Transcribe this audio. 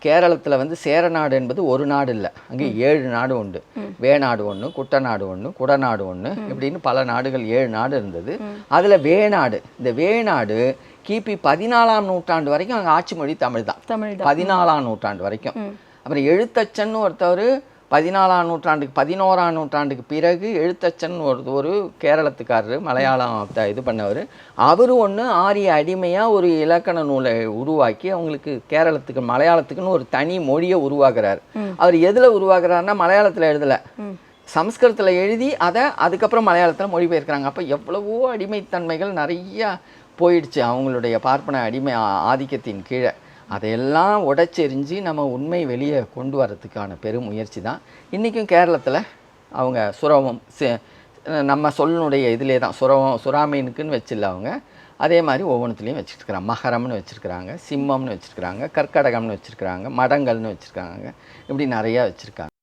கேரளத்தில் வந்து சேரநாடு என்பது ஒரு நாடு இல்லை, அங்கே 7 நாடு உண்டு. வேநாடு ஒன்று, குட்டநாடு ஒன்று, குடநாடு ஒன்று, இப்படின்னு பல நாடுகள் 7 நாடு இருந்தது. அதில் வேநாடு, இந்த வேநாடு கிபி 14ஆம் நூற்றாண்டு வரைக்கும் அங்கே ஆட்சி மொழி தமிழ் தான். 14ஆம் நூற்றாண்டு வரைக்கும். அப்புறம் எழுத்தச்சன்னு ஒருத்தவர் 14ஆம் நூற்றாண்டுக்கு 11ஆம் நூற்றாண்டுக்கு பிறகு எழுத்தச்சன் ஒரு கேரளத்துக்காரர் மலையாளம் இது பண்ணவர். அவர் ஒன்று ஆரிய அடிமையாக ஒரு இலக்கண நூலை உருவாக்கி அவங்களுக்கு கேரளத்துக்கு மலையாளத்துக்குன்னு ஒரு தனி மொழியை உருவாக்குறாரு. அவர் எதில் உருவாக்குறாருன்னா மலையாளத்தில் எழுதலை, சம்ஸ்கிருதத்தில் எழுதி அதை அதுக்கப்புறம் மலையாளத்தில் மொழிபெயர்க்கிறாங்க. அப்போ எவ்வளவோ அடிமைத்தன்மைகள் நிறையா போயிடுச்சு அவங்களுடைய பார்ப்பன அடிமை ஆதிக்கத்தின் கீழே. அதையெல்லாம் உடைச்செறிஞ்சு நம்ம உண்மை வெளியே கொண்டு வரதுக்கான பெரும் முயற்சி தான் இன்றைக்கும் கேரளத்தில் அவங்க சுரவம் நம்ம சொல்லுடைய இதிலே தான் சுறாமீனுக்குன்னு வச்சில்ல அவங்க அதே மாதிரி ஒவ்வொன்றுத்துலேயும் வச்சுருக்குறாங்க. மகரம்னு வச்சுருக்குறாங்க, சிம்மம்னு வச்சுருக்குறாங்க, கற்கடகம்னு வச்சுருக்குறாங்க, மடங்கள்னு வச்சுருக்காங்க, இப்படி நிறையா வச்சுருக்காங்க.